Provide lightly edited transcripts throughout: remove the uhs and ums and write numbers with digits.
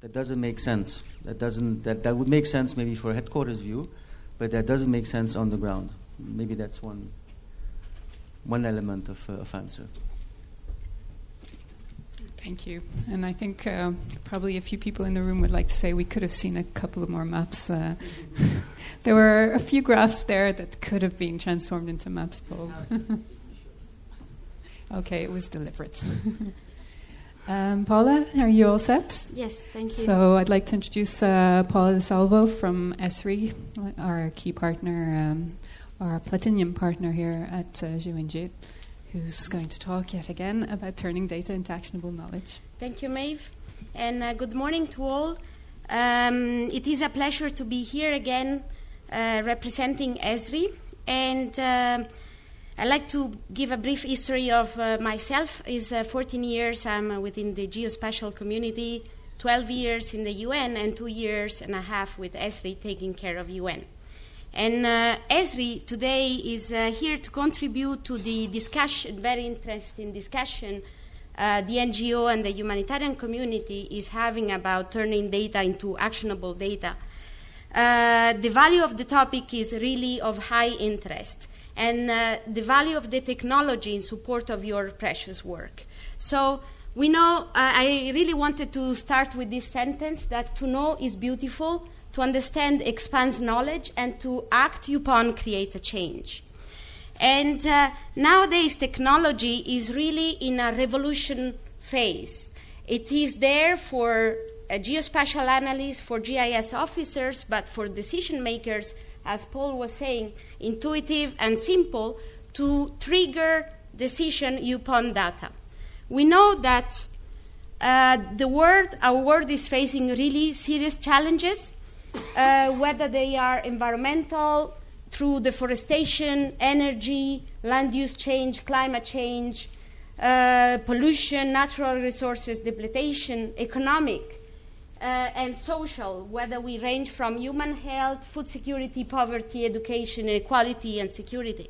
that doesn't make sense. That would make sense maybe for a headquarters view, but that doesn't make sense on the ground. Maybe that's one element of answer. Thank you. And I think probably a few people in the room would like to say we could have seen a couple of more maps. There were a few graphs there that could have been transformed into maps, Paul. Okay, it was deliberate. Paola, are you all set? Yes, thank you. So I'd like to introduce Paola de Salvo from ESRI, our key partner, our platinum partner here at GeOnG, who's going to talk yet again about turning data into actionable knowledge. Thank you, Maeve. And good morning to all. It is a pleasure to be here again representing ESRI. And I'd like to give a brief history of myself. It's 14 years I'm within the geospatial community, 12 years in the UN, and 2.5 years with ESRI taking care of UN. And ESRI today is here to contribute to the discussion, very interesting discussion, the NGO and the humanitarian community is having about turning data into actionable data. The value of the topic is really of high interest, and the value of the technology in support of your precious work. So we know, I really wanted to start with this sentence, that to know is beautiful, to understand expands knowledge, and to act upon create a change. And nowadays technology is really in a revolution phase. It is there for geospatial analysts, for GIS officers, but for decision makers, as Paul was saying, intuitive and simple to trigger decision upon data. We know that our world is facing really serious challenges, whether they are environmental, through deforestation, energy, land use change, climate change, pollution, natural resources depletion, economic, and social, whether we range from human health, food security, poverty, education, equality, and security.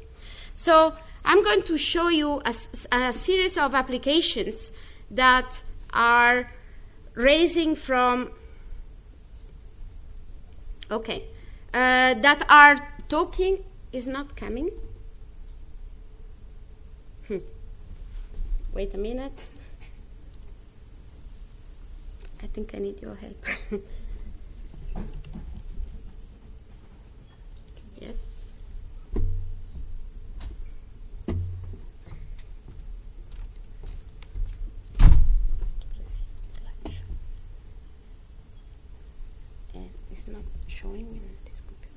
So I'm going to show you a series of applications that are raising from, that are talking, is not coming. Wait a minute. I think I need your help. Yes. And it's not showing in this computer.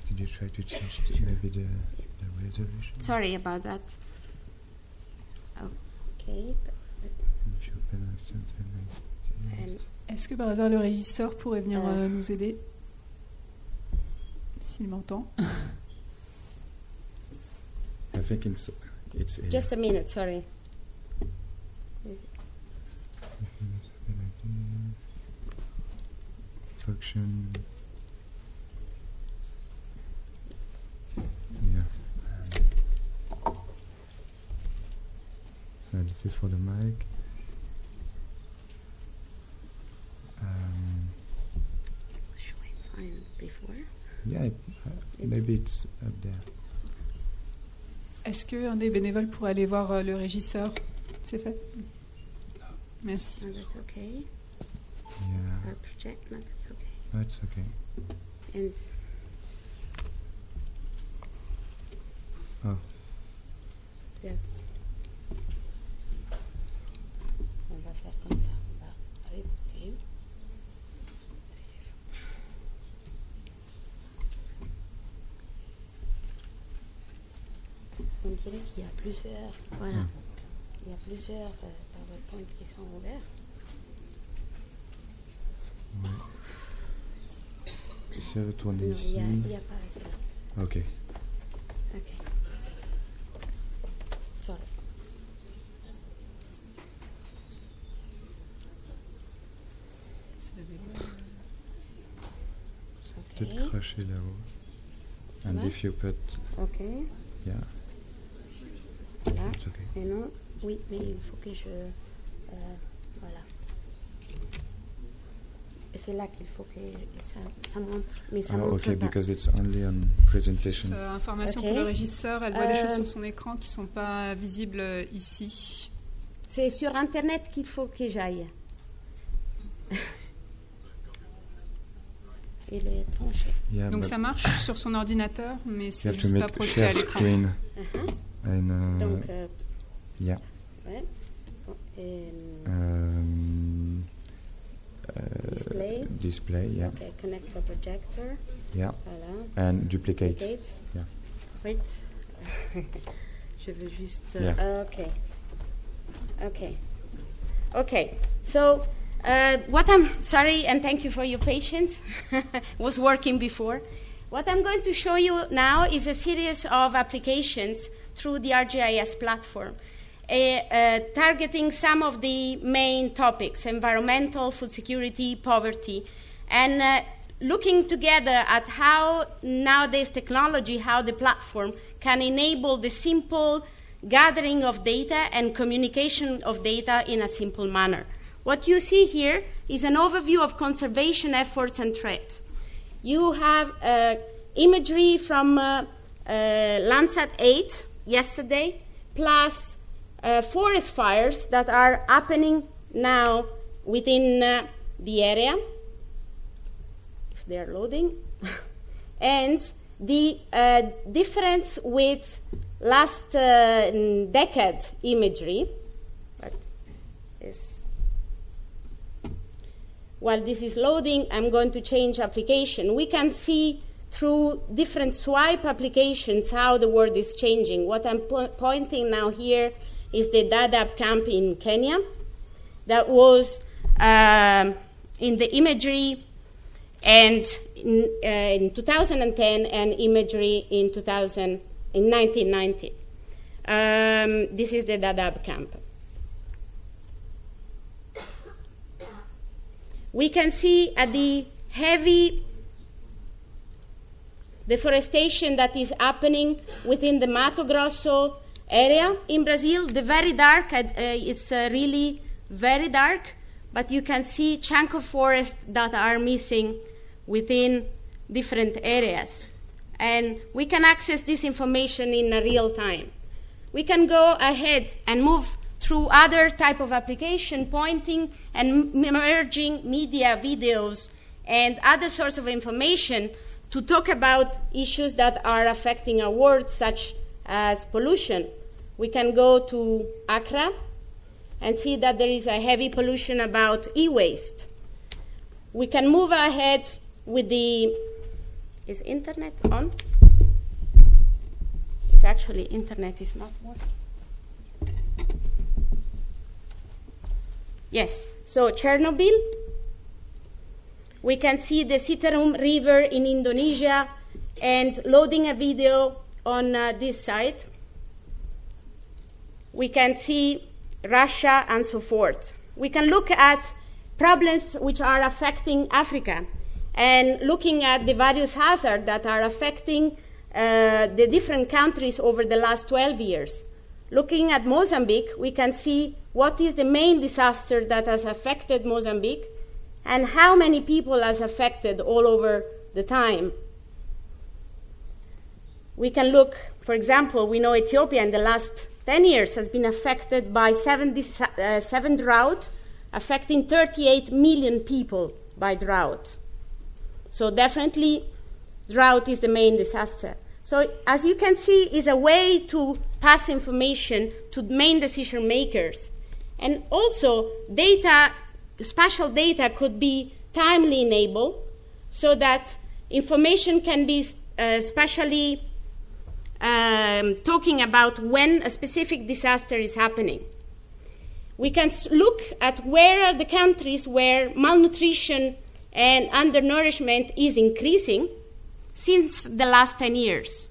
Did you try to change maybe the resolution? Sorry about that. Okay. Est-ce que par hasard le régisseur pourrait venir nous aider, s'il m'entend? I think it's just a minute, sorry. Function. Yeah. This is for the mic. Should I find before? Yeah, maybe it's up there. Est-ce qu'un des bénévoles pourrait aller voir le régisseur? C'est fait? Merci. No, that's okay. Yeah. Project, no, that's okay. That's okay. And oh. Yeah. On va faire comme ça. On va réécouter. On dirait qu'il y a plusieurs. Voilà. Il y a plusieurs PowerPoint qui sont ouverts. Ouais. Si elle retourne ici. Il n'y a pas assez là. Ok. Ok. Sorry. Peut-être cracher là-haut. And if you put. Ok. Yeah. Là. It's okay. Et non. Oui, mais il faut que je Voilà. Et c'est là qu'il faut que ça montre. Mais ça montre okay, pas. because it's only on presentation. Information pour le régisseur, elle voit des choses sur son écran qui ne sont pas visibles ici. C'est sur Internet qu'il faut que j'aille. Il est penché. Yeah, Donc but ça marche sur son ordinateur, mais you c'est have to juste pas make projeté à share l'écran. screen. Donc, Yeah. ouais. Display, yeah. Okay, connect to projector. Yeah. Voilà. And duplicate. Duplicate. Yeah. Wait. Je veux juste. Yeah. Okay. So, what I'm sorry, and thank you for your patience. Was working before. What I'm going to show you now is a series of applications through the ArcGIS platform, targeting some of the main topics: environmental, food security, poverty, and looking together at how nowadays technology, how the platform can enable the simple gathering of data and communication of data in a simple manner. What you see here is an overview of conservation efforts and threats. You have imagery from Landsat 8 yesterday, plus forest fires that are happening now within the area, if they are loading, and the difference with last decade imagery. While this is loading, I'm going to change application. We can see through different swipe applications how the world is changing. What I'm pointing now here is the Dadaab camp in Kenya that was in the imagery and in 2010 and imagery in 1990. This is the Dadaab camp. We can see the heavy deforestation that is happening within the Mato Grosso area in Brazil. The very dark is really very dark, but you can see chunks of forest that are missing within different areas. And we can access this information in real time. We can go ahead and move through other type of application, pointing and merging media, videos, and other sorts of information to talk about issues that are affecting our world, such as pollution. We can go to Accra and see that there is a heavy pollution about e-waste. We can move ahead with the... Is internet on? It's actually, internet is not working. Yes, so Chernobyl. We can see the Citarum River in Indonesia and loading a video on this site. We can see Russia and so forth. We can look at problems which are affecting Africa and looking at the various hazards that are affecting the different countries over the last 12 years. Looking at Mozambique, we can see what is the main disaster that has affected Mozambique and how many people has affected all over the time. We can look, for example, we know Ethiopia in the last 10 years has been affected by seven drought, affecting 38 million people by drought. So definitely drought is the main disaster. So as you can see, is a way to pass information to main decision makers. And also data, spatial data could be timely enabled so that information can be spatially talking about when a specific disaster is happening. We can look at where are the countries where malnutrition and undernourishment is increasing since the last 10 years.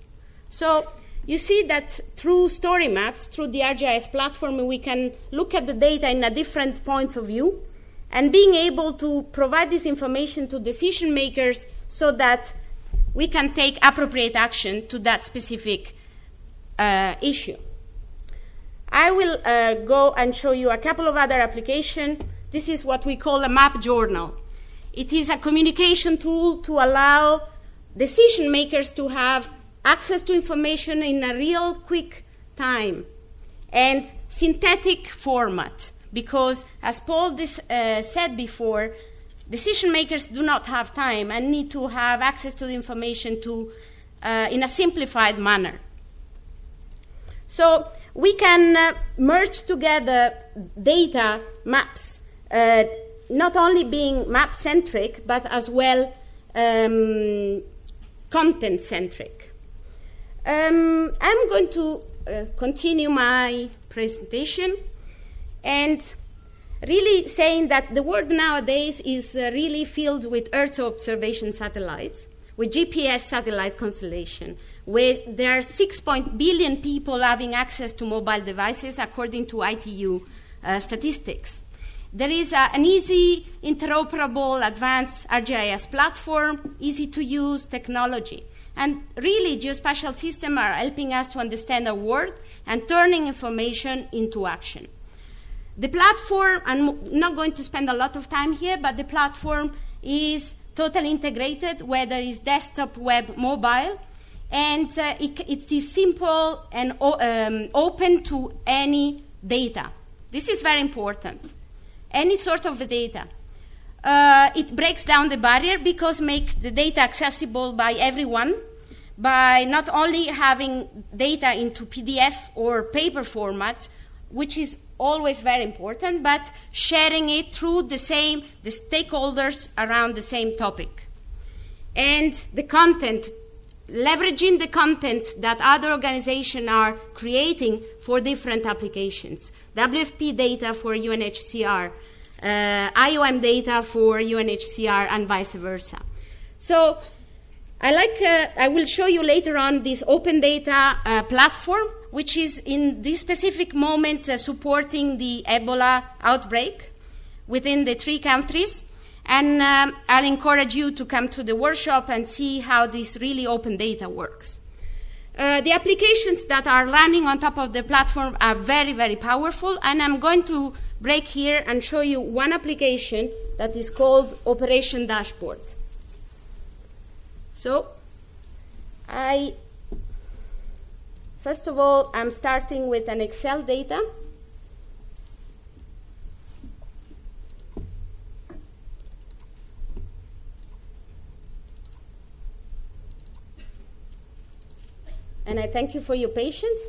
So you see that through story maps, through the ArcGIS platform, we can look at the data in a different points of view and being able to provide this information to decision makers so that we can take appropriate action to that specific issue. I will go and show you a couple of other applications. This is what we call a map journal. It is a communication tool to allow decision makers to have access to information in a real quick time and synthetic format, because as Paul said before, decision makers do not have time and need to have access to the information in a simplified manner. So we can merge together data maps, not only being map-centric, but as well content-centric. I'm going to continue my presentation and really saying that the world nowadays is really filled with Earth observation satellites, with GPS satellite constellation, where there are 6 billion people having access to mobile devices according to ITU statistics. There is an easy, interoperable, advanced ArcGIS platform, easy to use technology. And really, geospatial systems are helping us to understand our world and turning information into action. The platform, I'm not going to spend a lot of time here, but the platform is totally integrated, whether it's desktop, web, mobile, and it is simple and open to any data. This is very important. Any sort of data. It breaks down the barrier because make the data accessible by everyone, by not only having data into PDF or paper format, which is always very important, but sharing it through the stakeholders around the same topic. And the content, leveraging the content that other organizations are creating for different applications. WFP data for UNHCR, IOM data for UNHCR, and vice versa. So I will show you later on this open data platform, which is in this specific moment supporting the Ebola outbreak within the 3 countries. And I'll encourage you to come to the workshop and see how this really open data works. The applications that are running on top of the platform are very, very powerful, and I'm going to break here and show you one application that is called Operation Dashboard. So, first of all, I'm starting with an Excel data. And I thank you for your patience.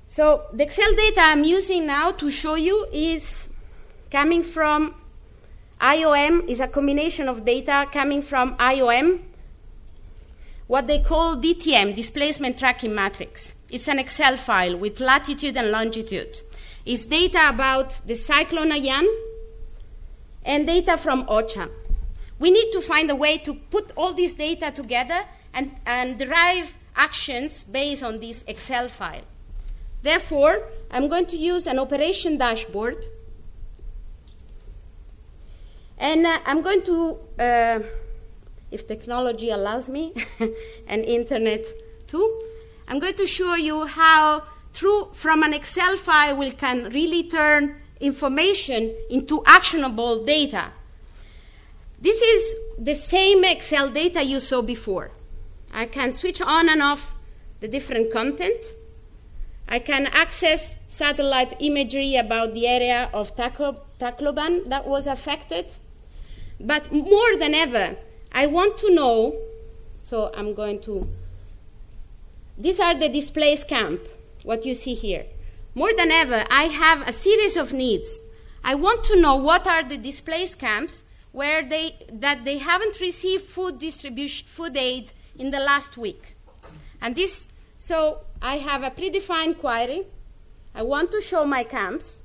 So the Excel data I'm using now to show you is coming from IOM, is a combination of data coming from IOM, what they call DTM, Displacement Tracking Matrix. It's an Excel file with latitude and longitude. It's data about the cyclone Haiyan and data from OCHA. We need to find a way to put all this data together and derive actions based on this Excel file. Therefore, I'm going to use an operation dashboard. And I'm going to, if technology allows me, and internet too, I'm going to show you how from an Excel file we can really turn information into actionable data. This is the same Excel data you saw before. I can switch on and off the different content. I can access satellite imagery about the area of Tacloban that was affected. But more than ever, I want to know, so I'm going to, these are the displaced camp, what you see here. More than ever, I have a series of needs. I want to know what are the displaced camps where they haven't received food aid in the last week. And so I have a predefined query. I want to show my camps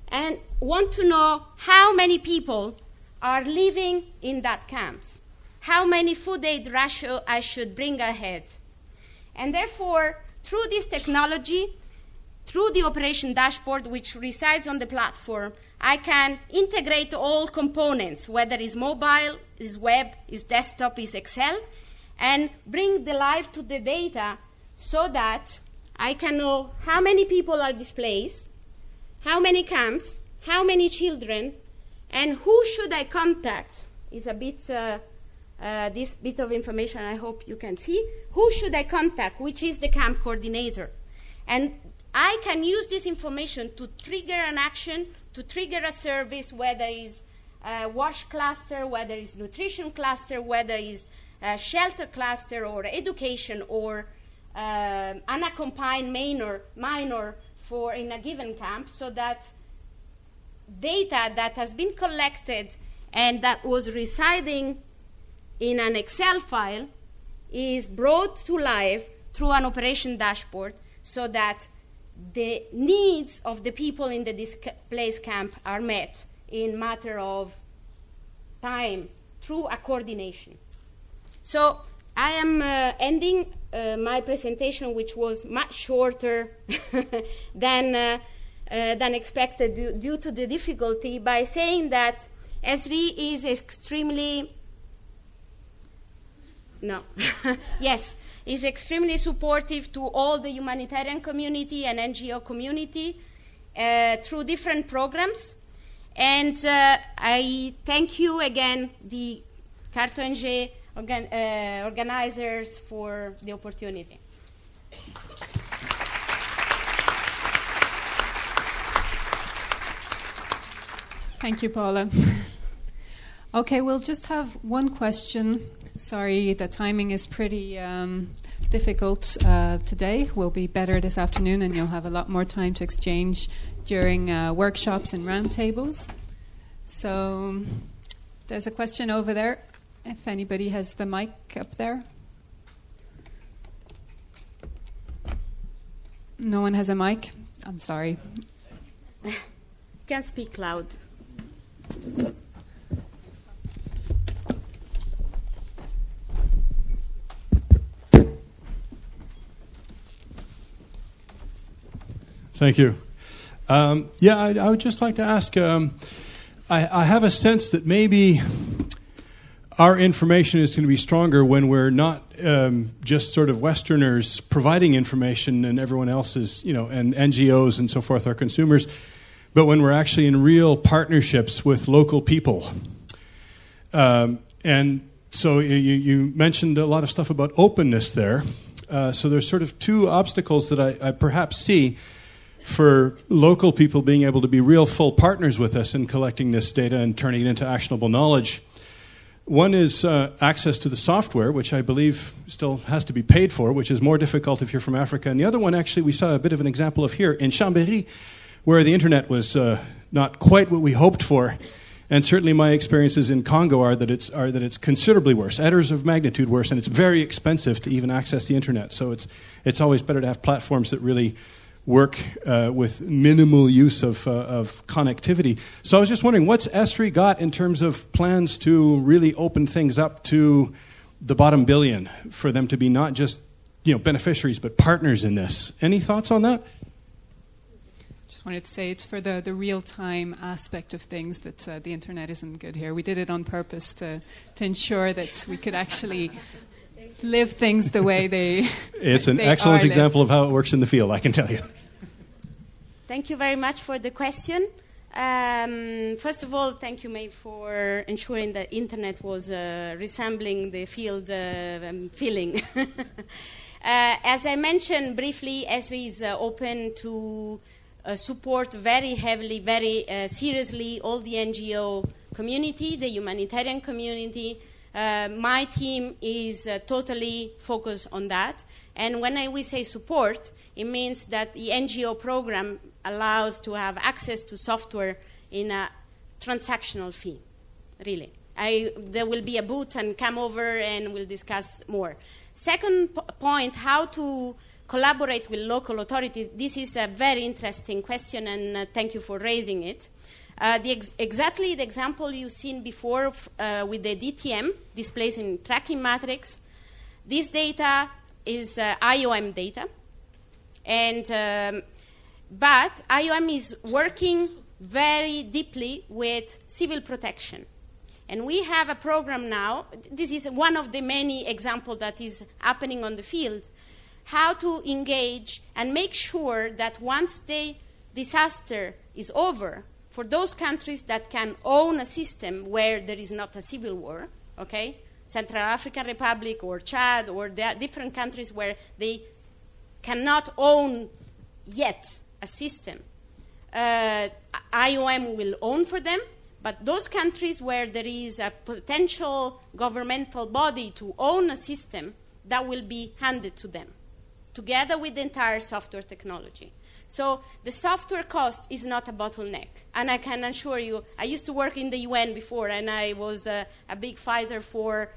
and want to know how many people are living in that camps, how many food aid ratio I should bring ahead. And therefore, through this technology, through the operation dashboard, which resides on the platform, I can integrate all components, whether it's mobile, is web, is desktop, is Excel, and bring the life to the data so that I can know how many people are displaced, how many camps, how many children, and who should I contact is a bit, this bit of information I hope you can see. Who should I contact, which is the camp coordinator? And I can use this information to trigger an action, to trigger a service, whether it's a wash cluster, whether it's nutrition cluster, whether it's a shelter cluster or education or unaccompanied minor for in a given camp, so that data that has been collected and that was residing in an Excel file is brought to life through an operation dashboard, so that the needs of the people in the displaced camp are met in matter of time through a coordination. So I am ending my presentation, which was much shorter than expected due to the difficulty, by saying that ESRI is extremely is extremely supportive to all the humanitarian community and NGO community through different programs. And I thank you again, the GeOnG organizers, for the opportunity. Thank you, Paola. Okay, we'll just have one question. Sorry, the timing is pretty difficult today. Will be better this afternoon, and you'll have a lot more time to exchange during workshops and roundtables. So there's a question over there, if anybody has the mic up there. No one has a mic? I'm sorry. Can speak loud. Thank you. I would just like to ask, I have a sense that maybe our information is going to be stronger when we're not just sort of Westerners providing information and everyone else is, and NGOs and so forth are consumers, but when we're actually in real partnerships with local people. And so you mentioned a lot of stuff about openness there. So there's sort of two obstacles that I perhaps see for local people being able to be real full partners with us in collecting this data and turning it into actionable knowledge. One is access to the software, which I believe still has to be paid for, which is more difficult if you're from Africa. And the other one, actually, we saw a bit of an example of here in Chambéry, where the internet was not quite what we hoped for. And certainly my experiences in Congo are that it's considerably worse, orders of magnitude worse, and it's very expensive to even access the internet. So it's always better to have platforms that really work with minimal use of connectivity. So I was just wondering, what's ESRI got in terms of plans to really open things up to the bottom billion, for them to be not just beneficiaries but partners in this? Any thoughts on that? Just wanted to say it's for the real-time aspect of things that the internet isn't good here. We did it on purpose to ensure that we could actually live things the way they It's an excellent example of how it works in the field, I can tell you. Thank you very much for the question. First of all, thank you, May, for ensuring the internet was resembling the field feeling. As I mentioned briefly, ESRI is open to support very heavily, very seriously all the NGO community, the humanitarian community. My team is totally focused on that. And when we say support, it means that the NGO program allows to have access to software in a transactional fee, really. There will be a booth and come over and we'll discuss more. Second point, how to collaborate with local authorities. This is a very interesting question, and thank you for raising it. Exactly the example you've seen before with the DTM, displacing tracking matrix. This data is IOM data, and but IOM is working very deeply with civil protection. And we have a program now. This is one of the many examples that is happening on the field. how to engage and make sure that once the disaster is over, for those countries that can own a system where there is not a civil war, okay, Central African Republic or Chad, or there are different countries where they cannot own yet a system, IOM will own for them. But those countries where there is a potential governmental body to own a system, that will be handed to them, together with the entire software technology. So the software cost is not a bottleneck. And I can assure you, I used to work in the UN before, and I was a big fighter for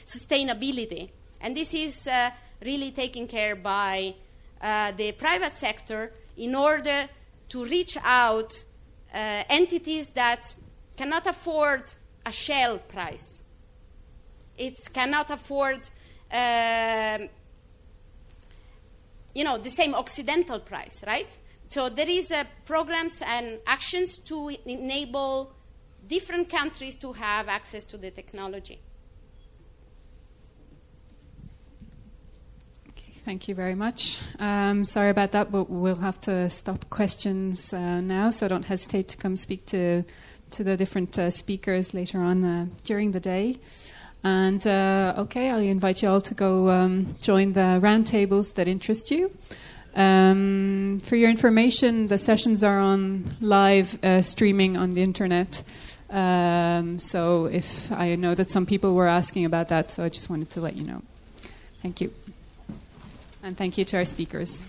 sustainability. And this is really taken care by the private sector in order to reach out entities that cannot afford a shell price. It cannot afford, the same Occidental price, right? So there is programs and actions to enable different countries to have access to the technology. Thank you very much. Sorry about that, but we'll have to stop questions now, so don't hesitate to come speak to the different speakers later on during the day. And, okay, I'll invite you all to go join the roundtables that interest you. For your information, the sessions are on live streaming on the internet. So if I know that some people were asking about that, so I just wanted to let you know. Thank you. And thank you to our speakers.